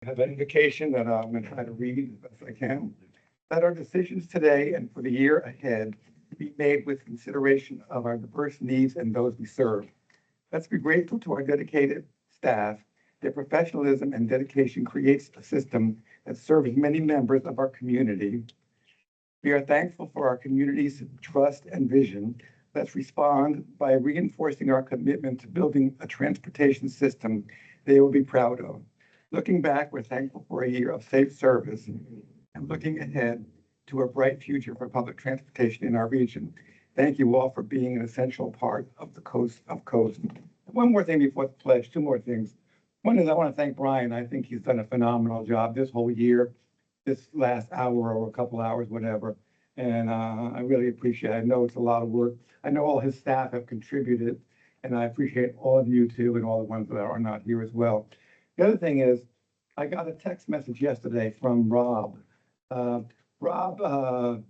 have an indication that I'm going to try to read as best I can. That our decisions today and for the year ahead be made with consideration of our diverse needs and those we serve. Let's be grateful to our dedicated staff. Their professionalism and dedication creates a system that serves many members of our community. We are thankful for our community's trust and vision. Let's respond by reinforcing our commitment to building a transportation system they will be proud of. Looking back, we're thankful for a year of safe service and looking ahead to a bright future for public transportation in our region. Thank you all for being an essential part of the coast of coast. One more thing before the pledge, two more things. One is I want to thank Brian. I think he's done a phenomenal job this whole year, this last hour or a couple hours, whatever. And I really appreciate it. I know it's a lot of work. I know all his staff have contributed, and I appreciate all of you too, and all the ones that are not here as well. The other thing is, I got a text message yesterday from Rob. Rob,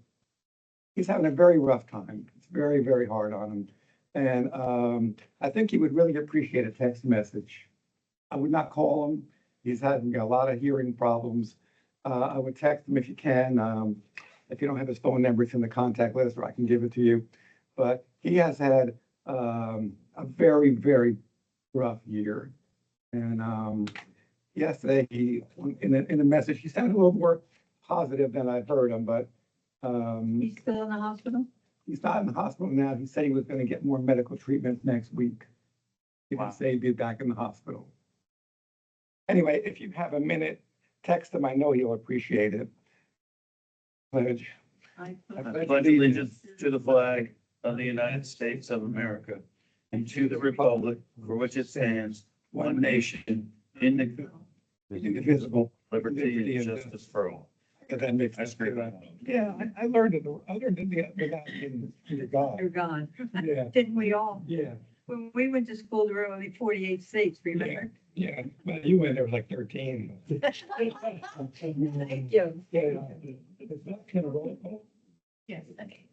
he's having a very rough time. It's very, very hard on him. And I think he would really appreciate a text message. I would not call him. He's having a lot of hearing problems. I would text him if you can. If you don't have his phone number, it's in the contact list, or I can give it to you. But he has had a very, very rough year. And yesterday, in a message, he sounded a little more positive than I've heard him, but He's still in the hospital? he's not in the hospital now. He said he was going to get more medical treatment next week. He didn't say he'd be back in the hospital. Anyway, if you have a minute, text him. I know he'll appreciate it. Pledge. I I pledge allegiance to the flag of the United States of America and to the republic for which it stands, one nation, Indivisible. liberty and justice for all. If that makes That's sense. great. Yeah, I learned it. I learned it without in You're God. gone. Yeah, Didn't we all? yeah, When we went to school, there were only 48 states, remember? yeah. But you went there was like 13. Thank you. Yeah. Is that kind of roll call? Yes. Okay.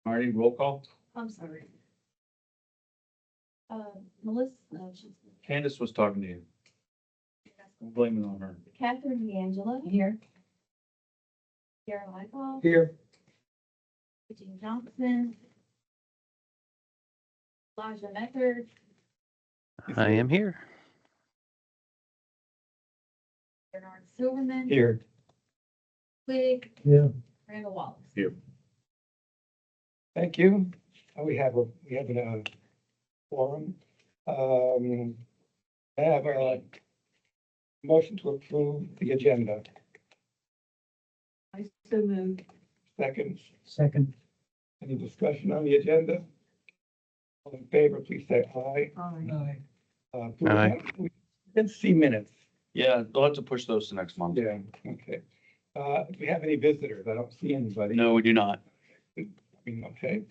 Marty, roll call. I'm sorry. Melissa, Candace was talking to you. Blame it on her. Catherine D'Angelo. Here. Carol Michael, Here. Eugene Johnson. Elijah Meckard, I am here. Bernard Silverman. Here. Quigg, Yeah. Randall Wallace. Here. Thank you. We have a forum. I have a motion to approve the agenda. I so moved. Second, Second, any discussion on the agenda? All in favor, please say aye. Aye. Aye. We didn't see minutes. Yeah, we'll have to push those to next month. Yeah, okay. Do we have any visitors? I don't see anybody. No, we do not. Okay.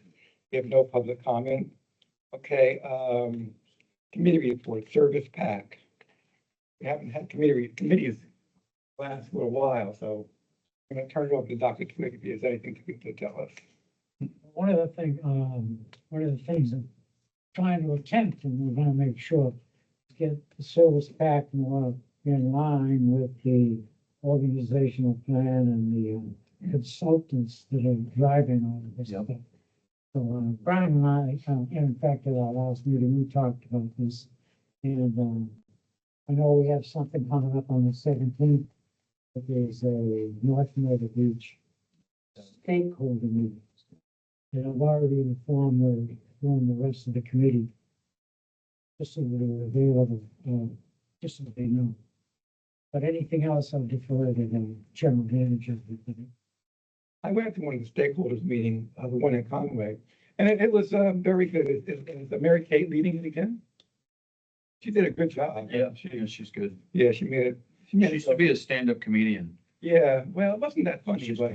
We have no public comment. Okay, committee report, service pack. We haven't had committees last for a while, so I'm gonna turn it over to Dr. Twig if he has anything to tell us. one of the things I'm trying to attempt, and we're gonna make sure, to get the service pack more in line with the organizational plan and the consultants that are driving all of this Yep. stuff. So, Brian and I, in fact, at our last meeting, we talked about this. And, I know we have something coming up on the 17th. But there's a North Myrtle Beach stakeholder meeting. And I've already informed the rest of the committee. Just so they're available, just so they know. But anything else, I'll defer to the general manager. I went to one of the stakeholders meeting, the one in Conway, and it was very good. Is Mary Kate leading it again? She did a good job. Yeah, she's good. Yeah, she made it. She used to be a stand-up comedian. Yeah, well, it wasn't that funny, but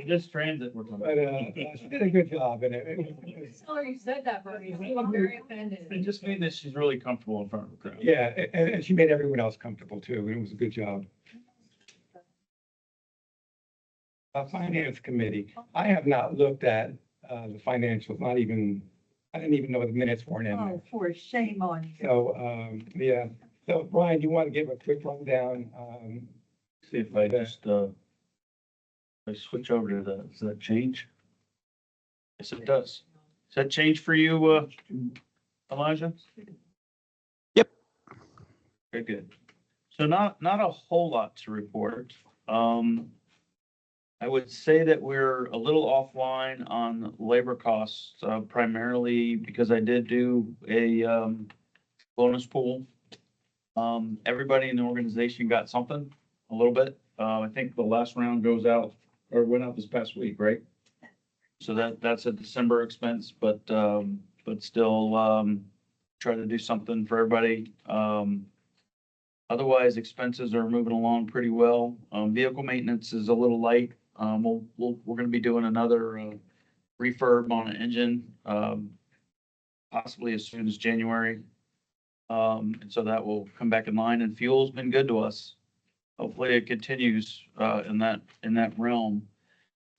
Just transit we're talking she did a good job in it. Sorry you said that, Bernie. I'm very offended. It just made that she's really comfortable in front of a crowd. Yeah, and she made everyone else comfortable too. It was a good job. Finance committee. I have not looked at the financials, not even, I didn't even know the minutes weren't in there. Oh, for shame on you. So, yeah, so Brian, do you want to give a quick rundown? See if I just, I switch over to the, does that change? Yes, it does. Does that change for you, Elijah? Yep. Very good. So not a whole lot to report. I would say that we're a little offline on labor costs, primarily because I did do a, bonus pool. Everybody in the organization got something, a little bit. I think the last round goes out, or went out this past week, right? So that's a December expense, but still, try to do something for everybody. Otherwise, expenses are moving along pretty well. Vehicle maintenance is a little light. We're gonna be doing another, refurb on an engine, possibly as soon as January. And so that will come back in line, and fuel's been good to us. Hopefully it continues, in that realm.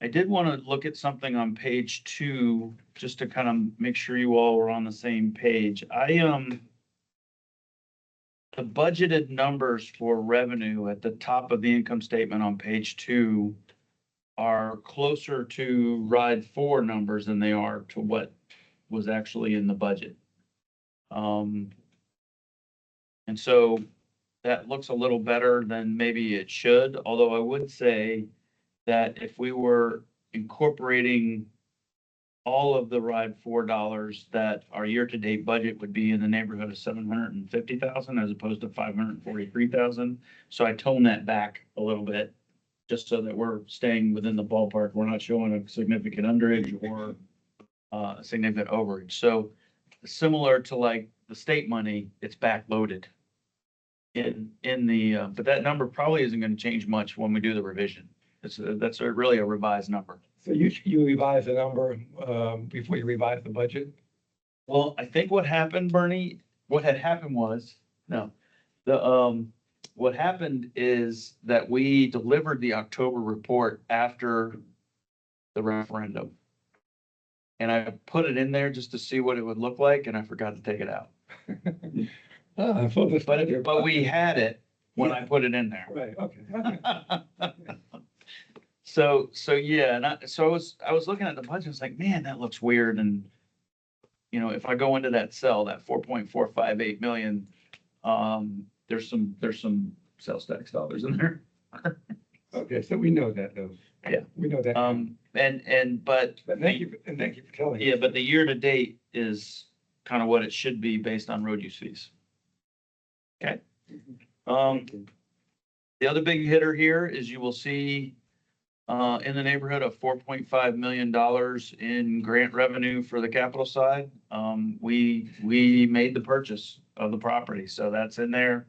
I did want to look at something on page 2, just to kind of make sure you all were on the same page. The budgeted numbers for revenue at the top of the income statement on page 2 are closer to RIDE 4 numbers than they are to what was actually in the budget. And so that looks a little better than maybe it should, although I would say that if we were incorporating all of the RIDE 4 dollars, that our year-to-date budget would be in the neighborhood of 750,000 as opposed to 543,000. So I toned that back a little bit, just so that we're staying within the ballpark. We're not showing a significant underage or a significant overage. So similar to like the state money, it's backloaded in the, but that number probably isn't going to change much when we do the revision. That's really a revised number. So you revise the number, before you revise the budget? Well, I think what happened, Bernie, what had happened was, no, what happened is that we delivered the October report after the referendum. And I put it in there just to see what it would look like, and I forgot to take it out. But we had it when I put it in there. Right, okay. So yeah, and I was looking at the budget, I was like, man, that looks weird. And, you know, if I go into that cell, that 4.458 million, there's some sales tax dollars in there. Okay, so we know that though. Yeah. We know that. But But thank you for telling us. yeah, but the year to date is kind of what it should be based on road use fees. Okay. The other big hitter here is you will see in the neighborhood of $4.5 million in grant revenue for the capital side. We made the purchase of the property, so that's in there.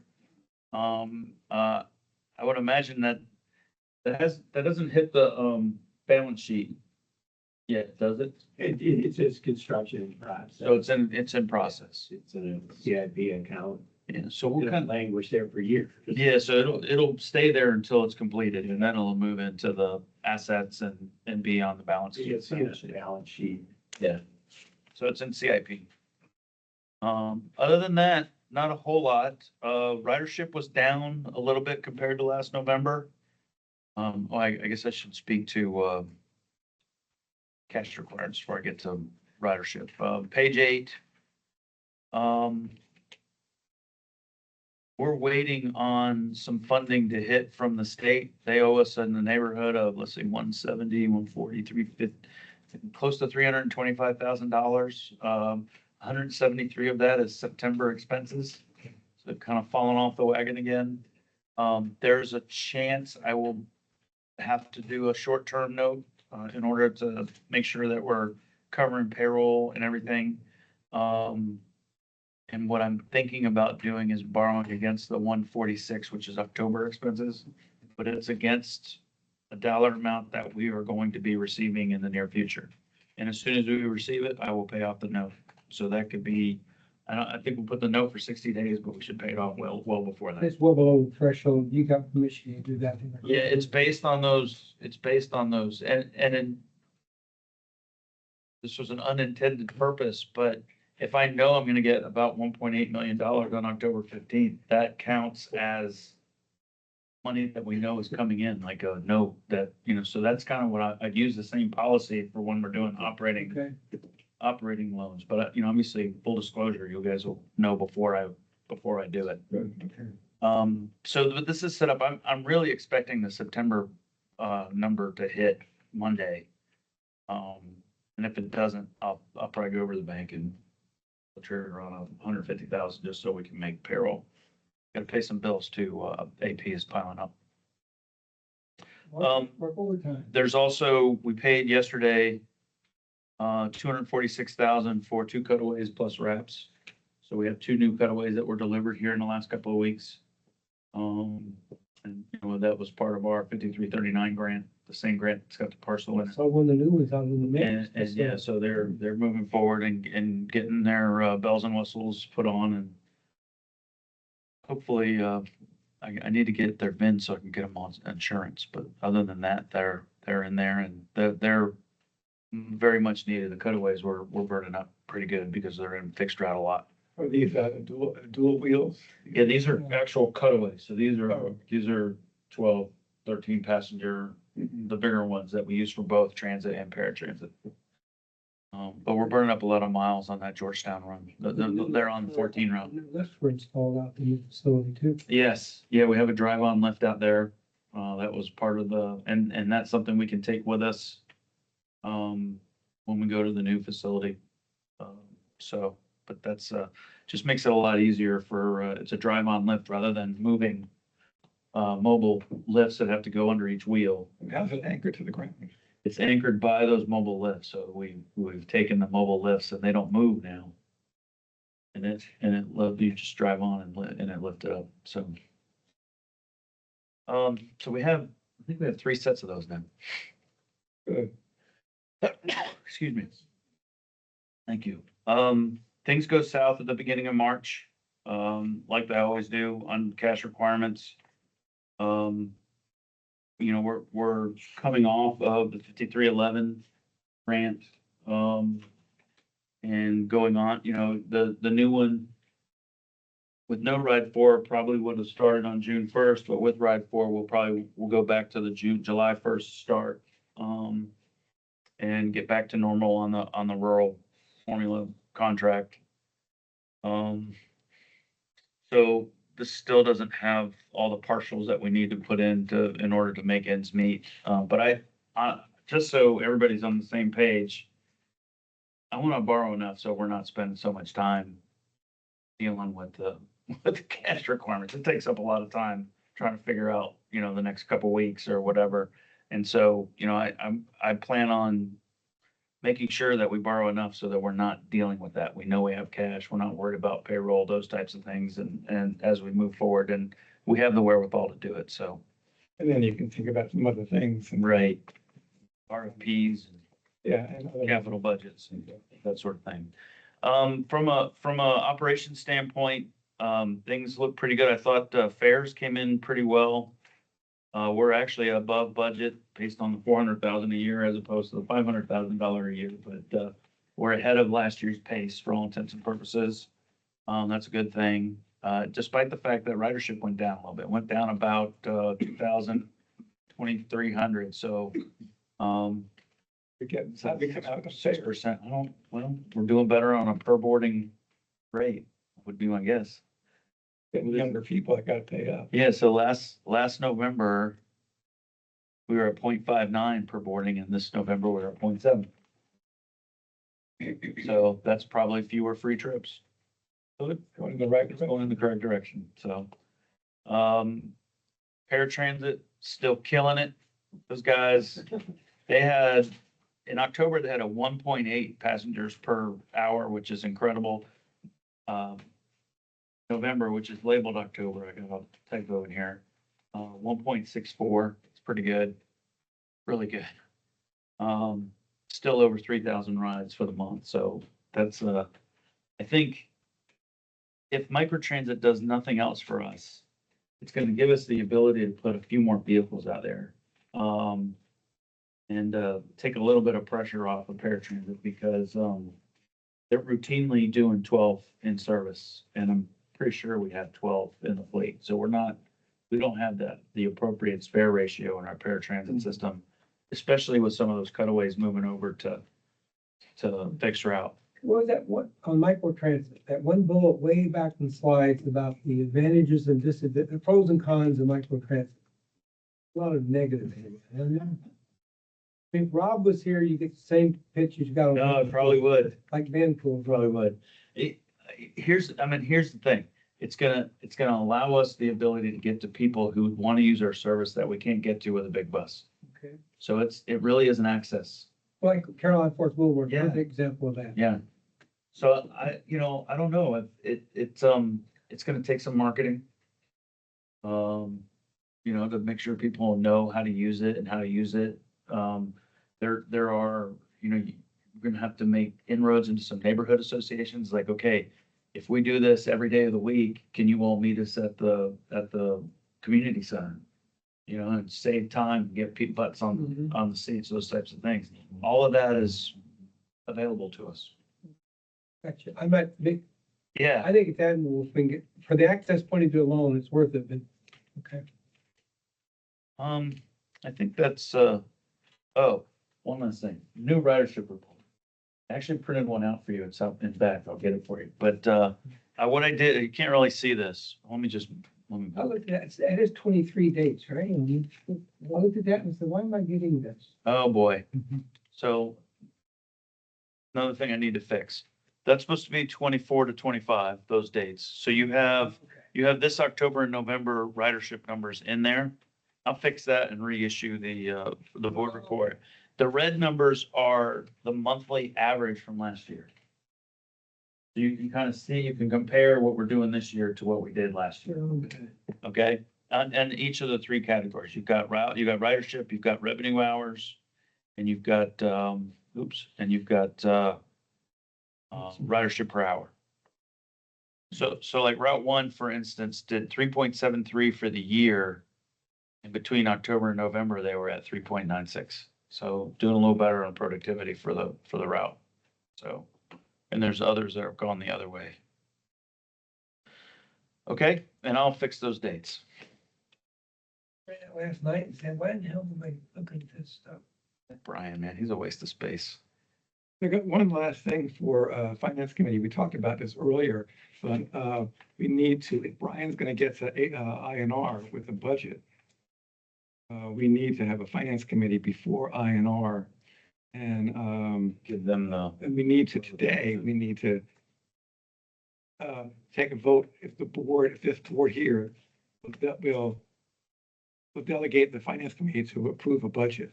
I would imagine that doesn't hit the balance sheet yet, does it? It says construction in process. So it's in process. It's in a CIP account. Yeah, so we'll It's kind been languished there for years. yeah, so it'll stay there until it's completed, and then it'll move into the assets and be on the balance You sheet. can see it on the balance sheet. So it's in CIP. Other than that, not a whole lot. Ridership was down a little bit compared to last November. I guess I should speak to cash requirements before I get to ridership. Page 8. We're waiting on some funding to hit from the state. They owe us in the neighborhood of, let's see, 170, 140, 350, close to $325,000. 173 of that is September expenses. So they've kind of fallen off the wagon again. There's a chance I will have to do a short-term note in order to make sure that we're covering payroll and everything. And what I'm thinking about doing is borrowing against the 146, which is October expenses, but it's against a dollar amount that we are going to be receiving in the near future. And as soon as we receive it, I will pay off the note. So that could be, I think we'll put the note for 60 days, but we should pay it off well before that. It's well below the threshold. You got permission to do that. Yeah, it's based on those, and this was an unintended purpose, but if I know I'm gonna get about $1.8 million on October 15th, that counts as money that we know is coming in, like a note that, so that's kind of what I'd use the same policy for when we're doing operating loans. But, obviously, full disclosure, you guys will know before I do it. Good, okay. So but this is set up, I'm really expecting the September, number to hit Monday. And if it doesn't, I'll probably go over to the bank and trigger on 150,000 just so we can make payroll. Got to pay some bills too. AP is piling up. Work overtime. There's also, we paid yesterday, 246,000 for 2 cutaways plus wraps. So we have 2 new cutaways that were delivered here in the last couple of weeks. And that was part of our 5339 grant, the same grant that's got the parcel in it. So when the new one's out in the And, mix. yeah, so they're moving forward and getting their bells and whistles put on, and hopefully, I need to get their VIN so I can get them on insurance, but other than that, they're in there and they're very much needed. The cutaways were burning up pretty good because they're in fixed route a lot. Are these dual wheels? Yeah, these are actual cutaways. So these Oh. are 12, 13 passenger, the bigger ones that we use for both transit and paratransit. But we're burning up a lot of miles on that Georgetown run. They're on the 14 route. Lifts were installed out in the facility too. Yes, yeah, we have a drive-on lift out there. That was part of and that's something we can take with us when we go to the new facility. But that's just makes it a lot easier for, it's a drive-on lift rather than moving mobile lifts that have to go under each wheel. And how's it anchored to the ground? It's anchored by those mobile lifts, so we've taken the mobile lifts and they don't move now. And you just drive on and it lift it up, so. So I think we have 3 sets of those now. Good. Excuse me. Thank you. Things go south at the beginning of March, like they always do on cash requirements. We're coming off of the 5311 grant, and going on, the new one with no ride 4 probably would have started on June 1st, but with ride 4, we'll go back to the July 1st start, and get back to normal on the rural formula contract. So this still doesn't have all the partials that we need to put in order to make ends meet. But I just so everybody's on the same page, I want to borrow enough so we're not spending so much time dealing with the cash requirements. It takes up a lot of time trying to figure out, the next couple weeks or whatever. And so, I plan on making sure that we borrow enough so that we're not dealing with that. We know we have cash. We're not worried about payroll, those types of things. And as we move forward, and we have the wherewithal to do it. So, And then you can think about some other things. And right. RFPs, yeah. And other- capital budgets and that sort of thing. From a operations standpoint, things look pretty good. I thought, fares came in pretty well. We're actually above budget based on the 400,000 a year as opposed to the $500,000 a year, but, we're ahead of last year's pace for all intents and purposes. That's a good thing. Despite the fact that ridership went down a little bit, went down about, 2,300. So, We're getting something out of 6%. We're doing better on a per boarding rate would be my guess. Getting younger people that gotta pay up. Yeah, so last November, we were at 0.59 per boarding, and this November, we're at 0.7. So that's probably fewer free trips. Going in the right It's direction. going in the correct direction, so. Paratransit, still killing it. Those guys, in October, they had a 1.8 passengers per hour, which is incredible. November, which is labeled October, I got a typo in here, 1.64, it's pretty good, really good. Still over 3,000 rides for the month, so that's, I think if microtransit does nothing else for us, it's gonna give us the ability to put a few more vehicles out there. and take a little bit of pressure off of paratransit because they're routinely doing 12 in service, and I'm pretty sure we have 12 in the fleet. So we don't have the appropriate spare ratio in our paratransit system, especially with some of those cutaways moving over to fixed route. What was that, what, on microtransit, that one bullet way back in the slides about the advantages and disadvantages, the pros and cons of microtransit. A lot of negative. If Rob was here, you get the same pictures you got. on- No, it probably would. Like Vanpool. Probably would. Here's the thing. It's gonna allow us the ability to get to people who want to use our service that we can't get to with a big bus. Okay. So it really is an access. Like Caroline Fort Woolworth, Yeah. one example of that. Yeah. So I don't know if it's gonna take some marketing. To make sure people know how to use it and how to use it. There are, you're gonna have to make inroads into some neighborhood associations, like, okay, if we do this every day of the week, can you all meet us at the community center? And save time, get people butts Mhm. on the seats, those types of things. All of that is available to us. Gotcha. I Yeah, think it's admirable if we can get, for the access point of view alone, it's worth it, but, okay. I think that's, one last thing, new ridership report. I actually printed one out for you. It's up in back. I'll get it for you. But, what I did, you can't really see this. Let me. I looked at that, it is 23 dates, right? I looked at that and said, why am I getting this? Oh, boy. Mhm. So another thing I need to fix. That's supposed to be 24 to 25, those dates. So you have this October and November ridership numbers in there. I'll fix that and reissue the board report. The red numbers are the monthly average from last year. So you can kind of see, you can compare what we're doing this year to what we did last year. Okay. Okay, and each of the three categories, you've got ridership, you've got revenue hours, and you've got, ridership per hour. So like Route 1, for instance, did 3.73 for the year. And between October and November, they were at 3.96. So doing a little better on productivity for the route. So, and there's others that have gone the other way. Okay, and I'll fix those dates. Read it last night and said, why in the hell am I looking at this stuff? Brian, man, he's a waste of space. I got one last thing for Finance Committee. We talked about this earlier, but we need to, if Brian's gonna get to INR with the budget, we need to have a Finance Committee before INR. And Give them the, and we need to take a vote if this board here will delegate the Finance Committee to approve a budget.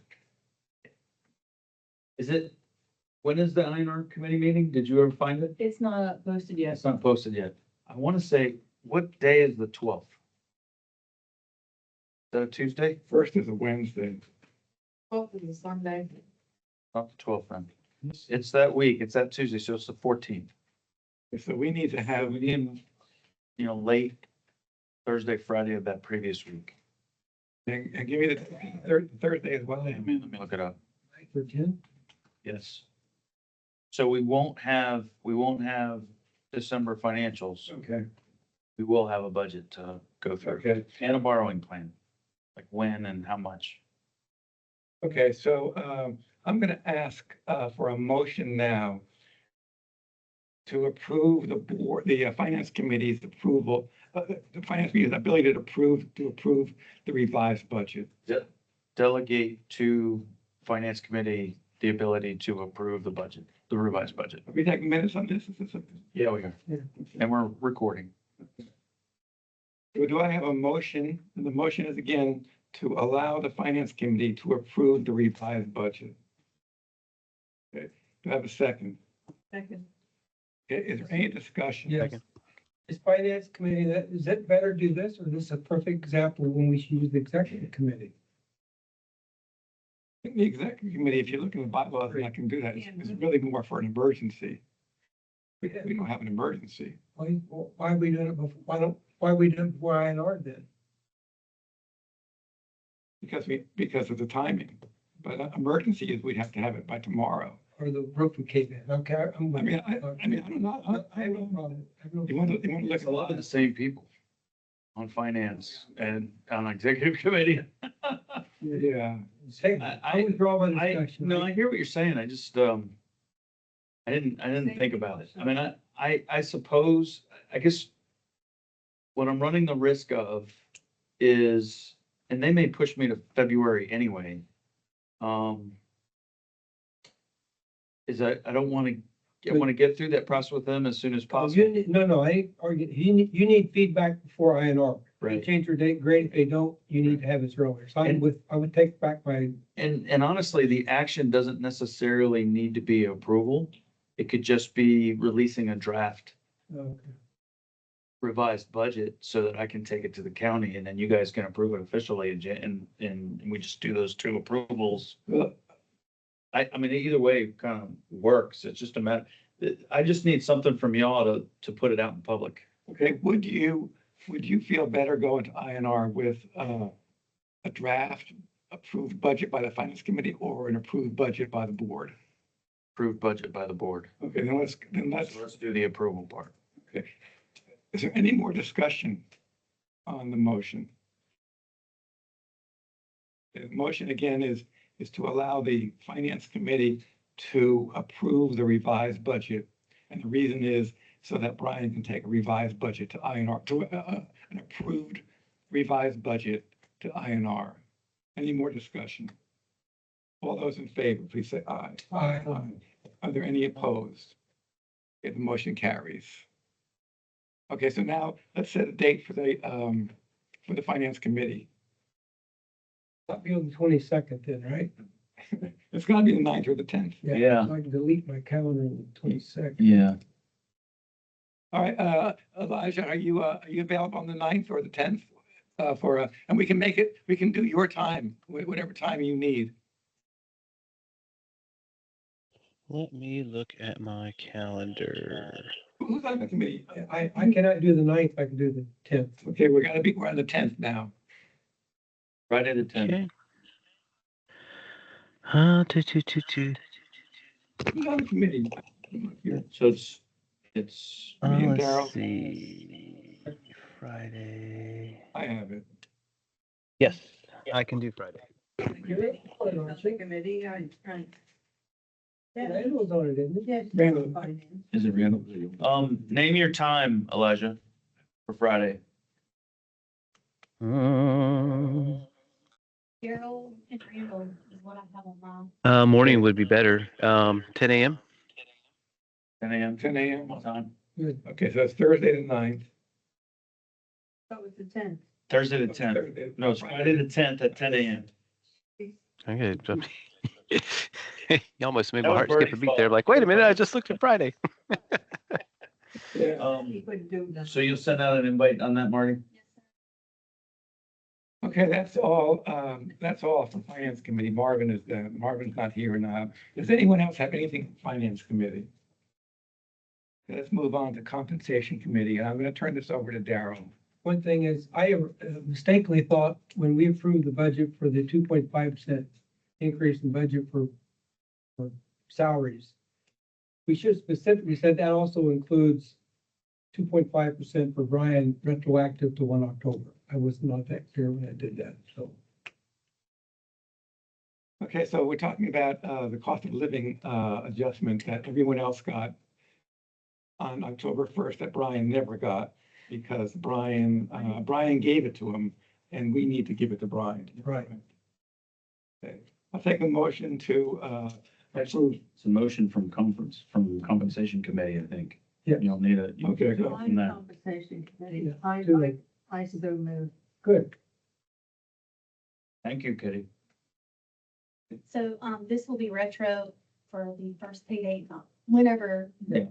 when is the INR committee meeting? Did you ever find it? It's not posted yet. It's not posted yet. I want to say, what day is the 12th? Is that a Tuesday? First is a Wednesday. Both of them Sunday. Not the 12th then. It's that week. It's that Tuesday, so it's the 14th. So we need to have, We need, late Thursday, Friday of that previous week. and give me the Thursday as well. Let me look it up. For 10? Yes. So we won't have December financials. Okay, We will have a budget to go through okay, and a borrowing plan, like when and how much. okay, so I'm gonna ask for a motion now to approve the Finance Committee's approval, the Finance Committee's ability to approve the revised budget. Delegate to Finance Committee the ability to approve the budget, the revised budget. Are we taking minutes on this? Is this Yeah, we are. Yeah. And we're recording. do I have a motion? And the motion is again to allow the Finance Committee to approve the revised budget. Okay, do I have a second? Second. Okay, is there any discussion? Yes. Is Finance Committee, is it better do this, or is this a perfect example when we should use the Executive Committee? The Executive Committee, if you look in the bylaws, I can do that. It's really more for an emergency. We don't have an emergency. Why are we doing it before, why are we doing it before INR then? Because of the timing. but emergencies, we'd have to have it by tomorrow. Or the roof would cave in. Okay, I'm I with mean, you. I don't know. I have no problem. I have no You problem. want to look It's at a lot of the same people on finance and on executive committee. Yeah, Hey, I- I withdraw my I, discussion. no, I hear what you're saying. I just, I didn't think about it. I mean, I suppose, I guess what I'm running the risk of is, and they may push me to February anyway. Is I don't want to, I want to get through that process with them as soon as You possible. need, no, I ain't arguing. You need feedback before INR. They Right. change your date, great. If they don't, you need to have it earlier. So And- I would take back my, And honestly, the action doesn't necessarily need to be approval. It could just be releasing a draft revised budget so that I can take it to the county and then you guys can approve it officially and we just do those two approvals. well, I mean, either way kind of works. It's just a matter, I just need something from y'all to put it out in public. okay, would you feel better going to INR with a draft approved budget by the finance committee or an approved budget by the board? Approved budget by the board. Okay, then let's, So let's do the approval part. okay. Is there any more discussion on the motion? The motion again is to allow the finance committee to approve the revised budget. And the reason is so that Brian can take a revised budget to INR, to an approved revised budget to INR. Any more discussion? All those in favor, please say aye. Aye. Are there any opposed? Okay, the motion carries. Okay, so now let's set a date for the finance committee. I'll be on the 22nd then, right? It's gonna be the 9th or the 10th. Yeah. So I can delete my calendar on the 22nd. Yeah. All right, Elijah, are you available on the 9th or the 10th? And we can make it, we can do your time, whatever time you need. Let me look at my calendar. Who's on the committee? I cannot do the 9th. I can do the 10th. Okay, we're on the 10th now. Friday the 10th. Okay. Who's on the committee? So it's, Me and Let's Darryl. see. Friday. I have it. Yes, I can do Friday. Committee, Randall's on it, isn't it? Yes. Randall. Finance. is it random? Name your time, Elijah, for Friday. Carol and Randall is what I have on my. Morning would be better. 10 a.m. 10 a.m. 10 a.m. What time? Good. Okay, so it's Thursday the 9th. That was the 10th. Thursday the 10th. Thursday. No, it's Friday the 10th at 10 a.m. Okay. You almost made That my was heart skip a Bertie's beat fault. there. Like, wait a minute, I just looked at Friday. Yeah. He couldn't do that. So you'll send out an invite on that, Marty? Okay, that's all for finance committee. Marvin's not here now. Does anyone else have anything for finance committee? Okay, let's move on to compensation committee, and I'm gonna turn this over to Darryl. One thing is, I mistakenly thought when we approved the budget for the 2.5% increase in budget for salaries, we should specifically said that also includes 2.5% for Brian retroactive to 1 October. I was not that clear when I did that, so. Okay, so we're talking about the cost of living adjustment that everyone else got on October 1st that Brian never got because Brian gave it to him and we need to give it to Brian. Right. Okay, I'll take a motion to approve. It's a motion from compensation committee, I think. Yeah. You'll need a. Okay, go. From that. Compensation committee. Yeah, do it. I so move. Good. Thank you, Kitty. So, this will be retro for the first pay date, whenever. Yeah.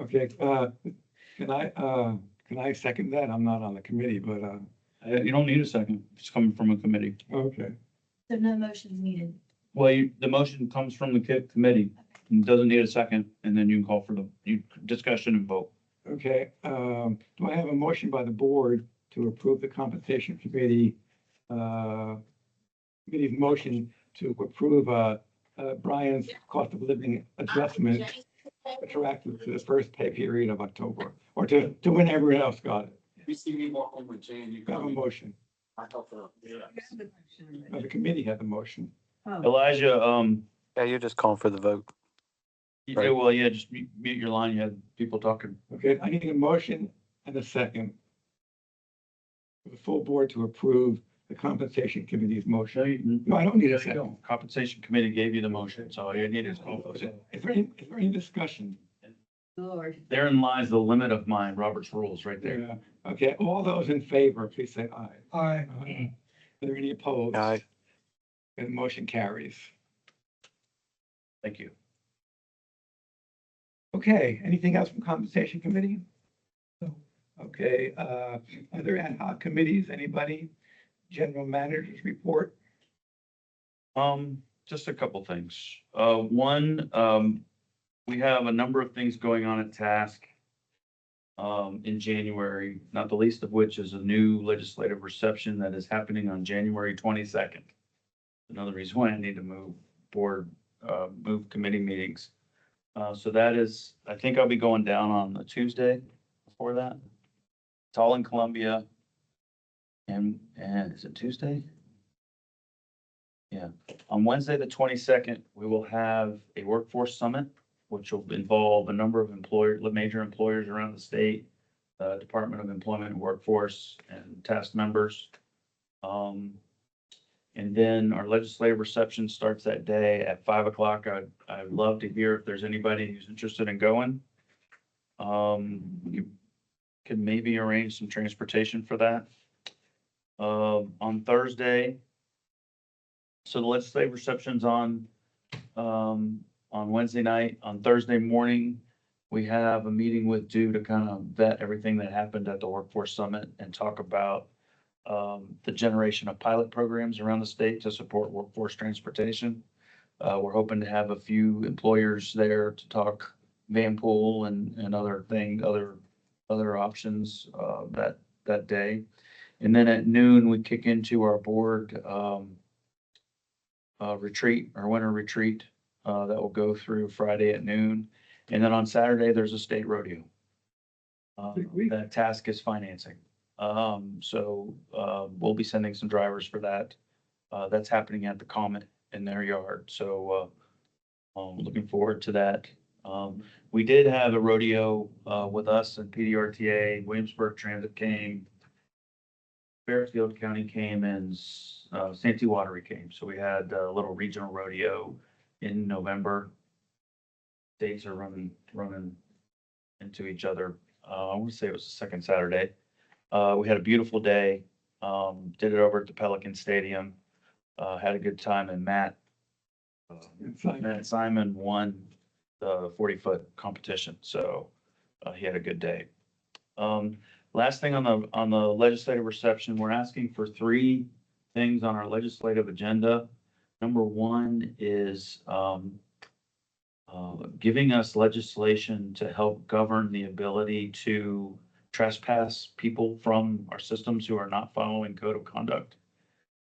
Okay, can I second that? I'm not on the committee, but, You don't need a second. It's coming from a committee. okay. So no motions needed. Well, the motion comes from the committee and doesn't need a second, and then you can call for the discussion and vote. Okay, do I have a motion by the board to approve the compensation committee, committee's motion to approve, Brian's cost of living adjustment retroactive to the first pay period of October, or to when everyone else got it. You see me walking with Jane, you You have a come, motion. I help her. The committee had the motion. Oh, Elijah, Yeah, you're just calling for the vote. yeah, Right. well, yeah, just mute your line. You had people talking. Okay, I need a motion and a second for the full board to approve the compensation committee's motion. No, I don't need a second. Compensation committee gave you the motion, so all you need is call for it. Is there any discussion? Lord. Therein lies the limit of my Robert's rules right there. Yeah. Okay, all those in favor, please say aye. Aye. Aye. Are there any opposed? Aye. And the motion carries. Thank you. Okay, anything else from compensation committee? No. Okay, other ad hoc committees, anybody? General managers report? Just a couple things. One, we have a number of things going on at Task in January, not the least of which is a new legislative reception that is happening on January 22nd. Another reason why I need to move committee meetings. So that is, I think I'll be going down on the Tuesday before that. It's all in Columbia. And is it Tuesday? Yeah, on Wednesday, the 22nd, we will have a workforce summit, which will involve a number of major employers around the state, Department of Employment and Workforce and task members. And then our legislative reception starts that day at 5 o'clock. I'd love to hear if there's anybody who's interested in going. You can maybe arrange some transportation for that. On Thursday, so the legislative reception's on Wednesday night. On Thursday morning, we have a meeting with Dew to kind of vet everything that happened at the Workforce Summit and talk about the generation of pilot programs around the state to support workforce transportation. We're hoping to have a few employers there to talk van pool and other options that day. And then at noon, we kick into our board retreat, our winter retreat, that will go through Friday at noon. And then on Saturday, there's a state rodeo. Big week. That Task is financing. So we'll be sending some drivers for that. That's happening at the Comet in their yard. So looking forward to that. We did have a rodeo with us and PDRTA, Williamsburg Transit came, Fairfield County came, and Santee Watery came. So we had a little regional rodeo in November. Dates are running into each other. I want to say it was the second Saturday. We had a beautiful day. Did it over at the Pelican Stadium. Had a good time, and Matt Simon won the 40-foot competition. So he had a good day. Last thing on the legislative reception, we're asking for 3 things on our legislative agenda. Number 1 is giving us legislation to help govern the ability to trespass people from our systems who are not following code of conduct.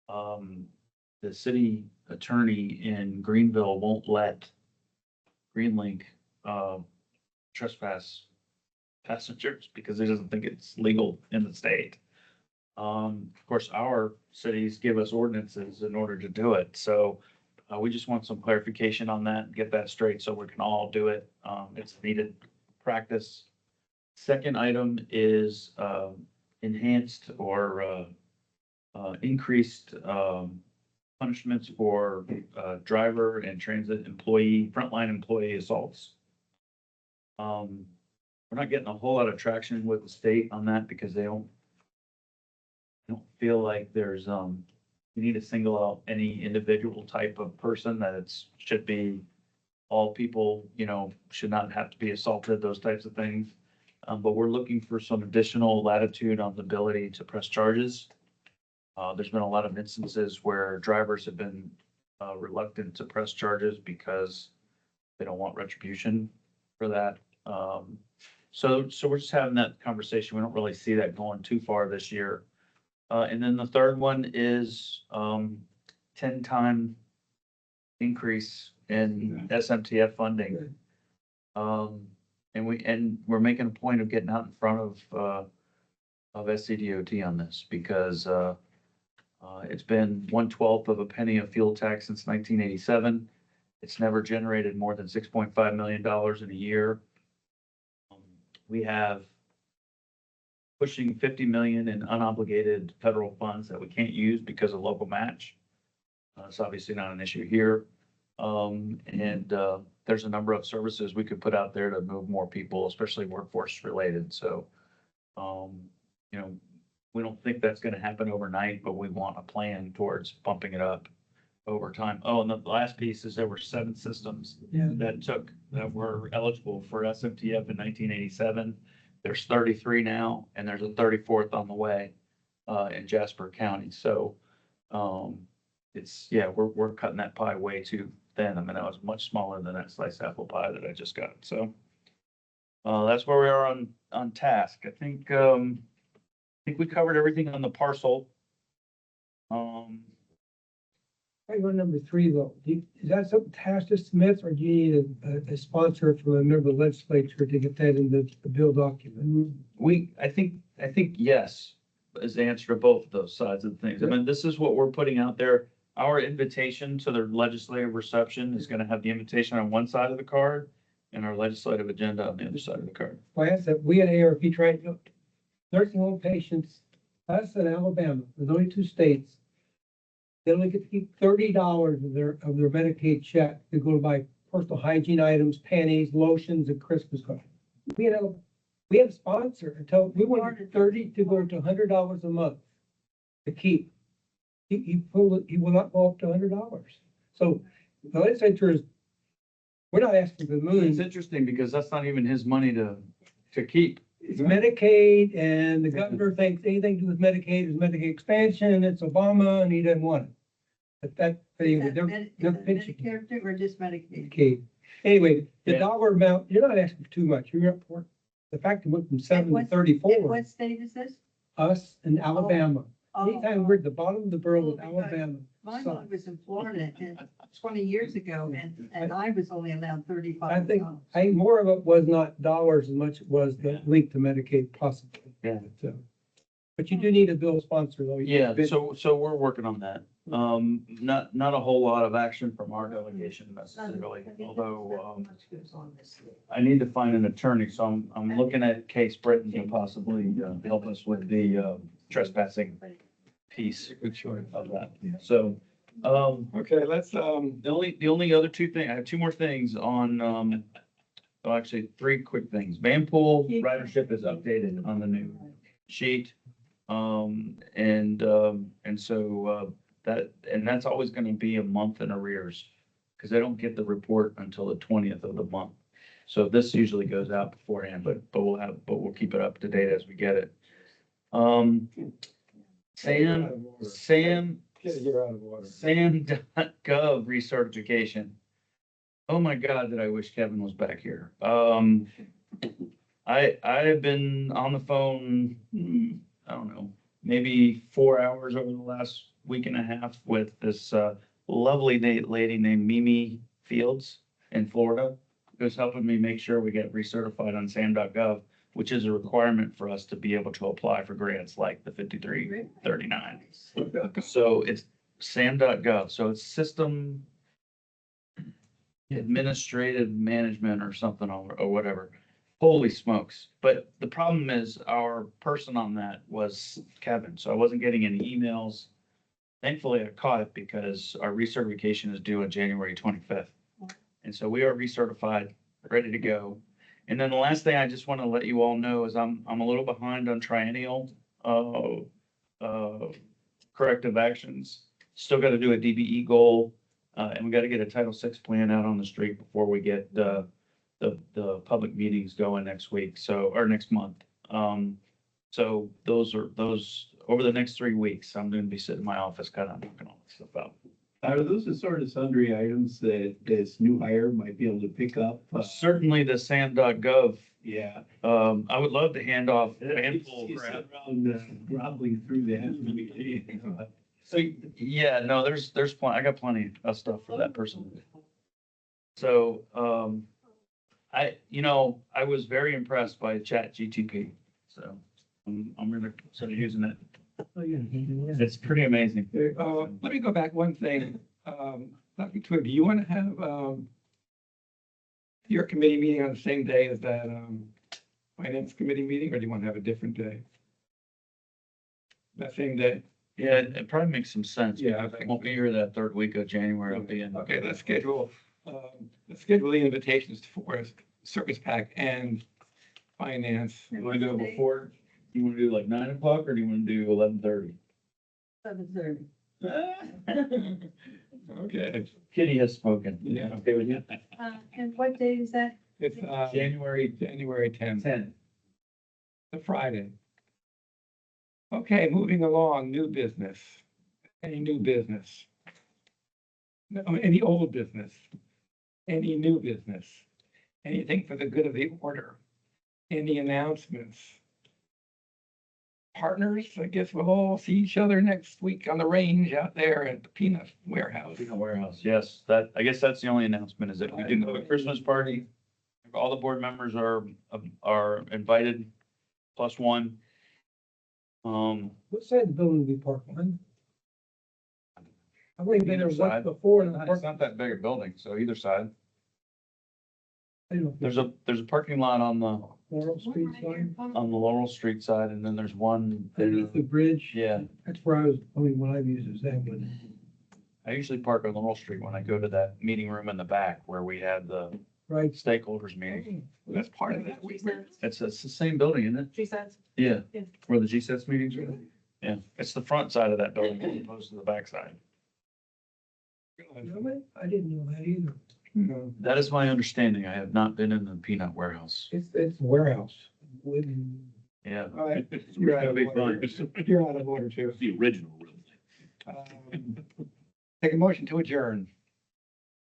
The city attorney in Greenville won't let Greenlink trespass passengers because he doesn't think it's legal in the state. Of course, our cities give us ordinances in order to do it. So we just want some clarification on that, get that straight so we can all do it. It's needed practice. Second item is enhanced or increased punishments for driver and transit employee, frontline employee assaults. We're not getting a whole lot of traction with the state on that because they don't feel like there's you need to single out any individual type of person, that it's should be all people, should not have to be assaulted, those types of things. But we're looking for some additional latitude on the ability to press charges. There's been a lot of instances where drivers have been reluctant to press charges because they don't want retribution for that. So we're just having that conversation. We don't really see that going too far this year. And then the third one is 10-time increase in SMTF funding. And we're making a point of getting out in front of SCDOT on this because, it's been 1/12 of a penny of fuel tax since 1987. It's never generated more than $6.5 million in a year. We have pushing 50 million in unobligated federal funds that we can't use because of local match. It's obviously not an issue here. There's a number of services we could put out there to move more people, especially workforce related. So, you know, we don't think that's gonna happen overnight, but we want a plan towards bumping it up over time. Oh, and the last piece is there were 7 systems Yeah. that were eligible for SMTF in 1987. There's 33 now, and there's a 34th on the way, in Jasper County. So, we're cutting that pie way too thin. I mean, that was much smaller than that sliced apple pie that I just got. So, that's where we are on task. I think we covered everything on the parcel. I go number 3 though. Is that something Tash just submits or do you need a sponsor from a member of the legislature to get that in the bill document? I think yes, is the answer to both of those sides of things. I mean, this is what we're putting out there. Our invitation to the legislative reception is gonna have the invitation on one side of the card and our legislative agenda on the other side of the card. Well, that's that we at ARP tried to, nursing home patients, us in Alabama, there's only 2 states. They only get to keep $30 of their Medicaid check to go to buy personal hygiene items, panties, lotions, and Christmas cards. We had a sponsor until we wanted 30 to go to $100 a month to keep. He will not go up to $100. So the legislature is, we're not asking for the It's moon. interesting because that's not even his money to keep. It's Medicaid and the governor thinks anything to do with Medicaid is Medicaid expansion. It's Obama and he doesn't want it. But Is they're that pinching Medicare too, or just Medicaid? Medicaid. Anyway, the Yeah. dollar amount, you're not asking for too much. You're up for, the fact it went from 7 to what- And 34, what state is this? us in Alabama. Oh, Anytime we're at the bottom of the barrel with Oh, because Alabama. My sucks. mom was in Florida 20 years ago, and I was only allowed I $35. think, more of it was not dollars as much as was the Yeah. link to Medicaid possibly. Yeah. But you do need a bill sponsor though. Yeah, so we're working on that. Not a whole lot of action from our delegation necessarily, although, I need to find an attorney, so I'm looking at Case Britton to possibly, help us with the, trespassing piece of that. So, Okay, let's, the only other 2 things, I have 2 more things on, actually 3 quick things. Vanpool ridership is updated on the new sheet. That's always gonna be a month in arrears, because they don't get the report until the 20th of the month. So this usually goes out beforehand, but we'll keep it up to date as we get it. Sam get a year out of order. Sam.gov recertification. Oh my God, that I wish Kevin was back here. I have been on the phone, I don't know, maybe 4 hours over the last week and a half with this lovely lady named Mimi Fields in Florida, who's helping me make sure we get recertified on sam.gov, which is a requirement for us to be able to apply for grants like the 5339. So it's sam.gov. So it's system administrative management or something or whatever. Holy smokes. But the problem is our person on that was Kevin. So I wasn't getting any emails. Thankfully, I caught it because our recertification is due on January 25th. And so we are recertified, ready to go. And then the last thing I just want to let you all know is I'm a little behind on triennial corrective actions. Still got to do a DBE goal, and we got to get a Title VI plan out on the street before we get the public meetings going next week, or next month. So those over the next 3 weeks, I'm going to be sitting in my office kind of knocking all this stuff out. Are those the sort of sundry items that this new hire might be able to pick up? Certainly the sam.gov. Yeah. I would love to hand off a You handful of sit crap. around groveling through that. So, yeah, no, there's plenty, I got plenty of stuff for that person. So, I was very impressed by Chat GTP, so I'm gonna start using it. Oh, yeah. It's pretty amazing. Let me go back one thing. Dr. Twig, do you want to have, your committee meeting on the same day as that, finance committee meeting, or do you want to have a different day? That same day? Yeah, it probably makes some sense. Yeah, I because I think won't be here that third week of January. I'll be in. Okay, let's schedule the invitations for Service Pack and Finance. You wanna go before, you wanna do like 9 o'clock or do you wanna do 11:30? 7:30. Okay, Kitty has spoken. Yeah. Okay with you? And what day is that? it's January January 10th, 10th. the Friday. Okay, moving along, new business. Any new business? No, any old business? Any new business? Anything for the good of the order? Any announcements? Partners, I guess we'll all see each other next week on the range out there at the peanut warehouse. Peanut warehouse, yes, I guess that's the only announcement is that we do have a Christmas party. All the board members are invited, plus one. What side of the building do we park on? I've only been there Either once side. before and I It's not that big a building, so either side. don't. There's a parking lot on the Laurel Street side, Laurel Street side, and then there's one. underneath the bridge. Yeah, That's where I was, only one I've used is that one. I usually park on Laurel Street when I go to that meeting room in the back where we had the Right. stakeholders meeting. That's part of that. It's the same building, isn't it? She says. Yeah, Yeah. where the GSETS meetings are. Yeah, it's the front side of that building as opposed to the back side. Really? I didn't know that either. No. That is my understanding. I have not been in the peanut warehouse. It's a warehouse. Wooden. Yeah. All right, you're out of That'd be order. You're out of order too. The original room. Take a motion to adjourn.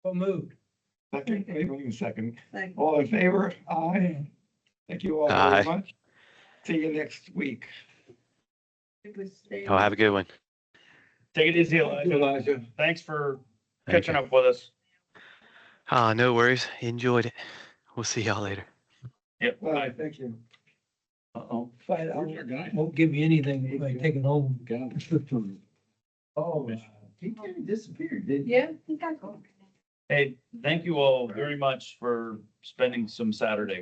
What moved? Second, wait a second. Like, All in favor? Aye. Thank you all Aye. very much. See you next week. it was staying. Oh, have a good one. Take it easy, Elijah. Elijah. Thanks for Thank catching you. up with us. Ah, no worries. Enjoyed it. We'll see y'all later. Yep. Bye, thank you. Uh-oh. Fine, Where's our guy? I won't give you anything if I take it home. Oh, he kind of disappeared, didn't he? Yeah, I think I called. Hey, thank you all very much for spending some Saturday